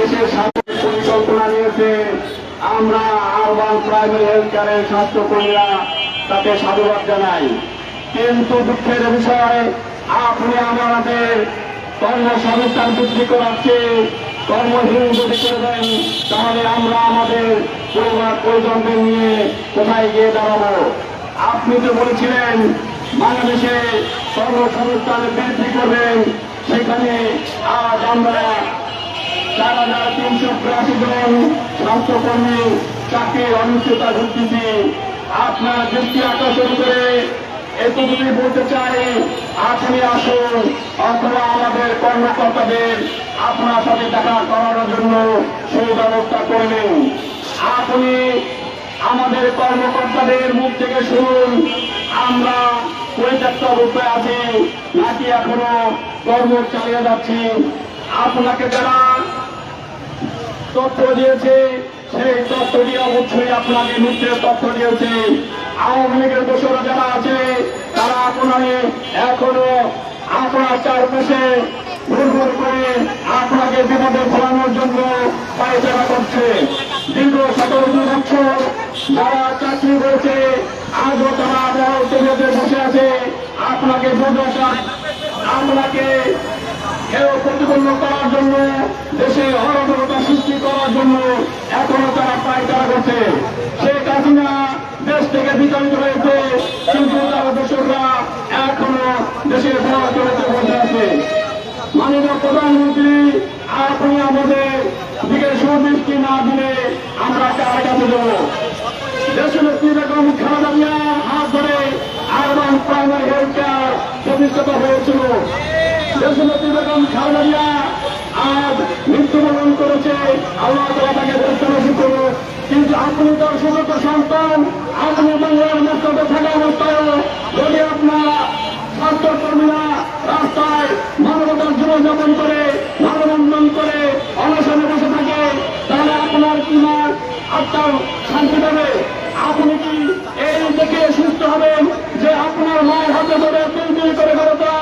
বাংলাদেশের স্বাস্থ্য পরিকল্পনা নিয়েছে। আমরা আরবান প্রাইমারি হেলথ কেয়ারের স্বাস্থ্যকর্মীরা তাকে সাধুবাদ জানাই। কিন্তু দুঃখের বিষয়, আপনি আমাদের কর্মসংস্থান বৃদ্ধি করাচ্ছে কর্মহীন যদি করে দেন, তাহলে আমরা আমাদের পরিবার পরিজনদের নিয়ে কোথায় গিয়ে দাঁড়াবো? আপনি তো বলেছিলেন বাংলাদেশে কর্মসংস্থান বৃদ্ধি করবেন, সেখানে আজ আমরা 4,382 জন স্বাস্থ্যকর্মী চাকরির অনিশ্চয়তা ভুগতেছি। আপনার দৃষ্টি আকর্ষণ করে এতটুকু বলতে চাই, আপনি আসুন, অথবা আমাদের কর্মকর্তাদের আপনার সাথে দেখা করানোর জন্য সেই ব্যবস্থা করবেন। আপনি আমাদের কর্মকর্তাদের মুখ থেকে শুনুন, আমরা পরিত্যক্ত অবস্থায় আছি নাকি এখনো কর্ম চালিয়ে যাচ্ছি। আপনাকে যারা তথ্য দিয়েছে সেই তথ্যটি অবশ্যই আপনাকে মিথ্যে তথ্য দিয়েছে। আওয়ামী লীগের দোষরা যারা আছে তারা এখনো আপনার চারপাশে ঘুরঘুর করে আপনাকে বিপদে ফেলানোর জন্য পায়চারা করছে। দীর্ঘ 17 বছর যারা চাকরি করেছে আজও তারা আবহাওয়া বসে আছে আপনাকে দুর্দশা, আপনাকে কেউ প্রতিপন্ন করার জন্য, দেশে অরাজকতা সৃষ্টি করার জন্য এখনো তারা পায়চারা করছে। শেখ হাসিনা দেশ থেকে বিতাড়িত হয়েছে, কিন্তু তারা দোষররা এখনো দেশের পরাজয়তে বসে আছে। মাননীয় প্রধানমন্ত্রী, আপনি আমাদের দিকে সুদৃষ্টি না দিলে আমরা কার কাছে যাব? দেশনেত্রী বেগম খালেদা জিয়ার হাত ধরে আরবান প্রাইমারি হেলথ কেয়ার প্রতিষ্ঠিত হয়েছিল। দেশনেত্রী বেগম খালেদা জিয়া আজ মৃত্যুবরণ করেছে, আল্লাহ তাআলা তাকে প্রত্যাশী করুক। কিন্তু আপনি তার সুযোগ্য সন্তান, আপনি বাংলার মর্যাদা থাকা অবস্থায় যদি আপনারা স্বাস্থ্যকর্মীরা রাস্তায় মানবতার জীবনযাপন করে, মানববন্ধন করে, অনশনে বসে থাকে, তাহলে আপনার কি মার আত্মার শান্তি পাবে? আপনি কি এই দেখে সুস্থ হবেন যে আপনার মায়ের হাতে ধরে তৈরি করে বেরোতা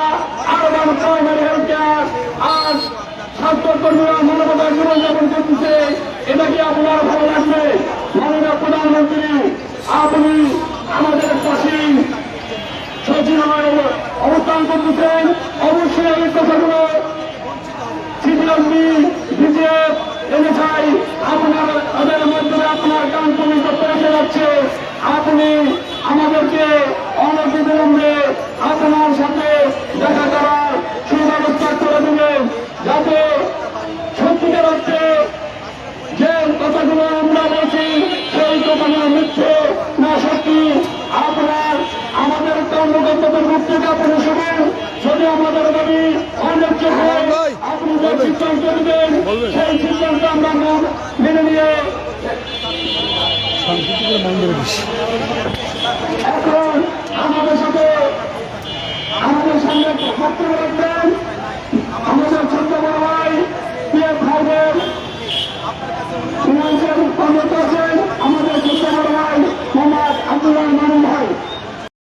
আরবান প্রাইমারি হেলথ কেয়ার আজ স্বাস্থ্যকর্মীরা মানবতার জীবনযাপন করতেছে? এটা কি আপনার ভালো লাগবে? মাননীয় প্রধানমন্ত্রী, আপনি আমাদের পাশে সচিবালয়ে অবস্থান করতেছেন, অবশ্যই এই কথাগুলো সিপিএমপি, বিজেপি, এনএসআই তাদের মাধ্যমে আপনার কান পর্যন্ত পৌঁছে যাচ্ছে। আপনি আমাদেরকে অনতিবিলম্বে আপনার সাথে দেখা করার সুব্যবস্থা করে দেবেন, যাতে সত্যিকার অর্থে যে কথাগুলো আমরা বলছি সেই কথাগুলো মিথ্যে না সত্যি। আপনার আমাদের কর্মকর্তাদের মুখ থেকে আপনি শুনুন, যদি আমাদের দাবি অনেক হয় আপনি যে সিদ্ধান্ত দেবেন সেই সিদ্ধান্ত আমরা মেনে নিয়ে এখন আমাদের সাথে আমাদের সামনে বক্তব্য রাখবেন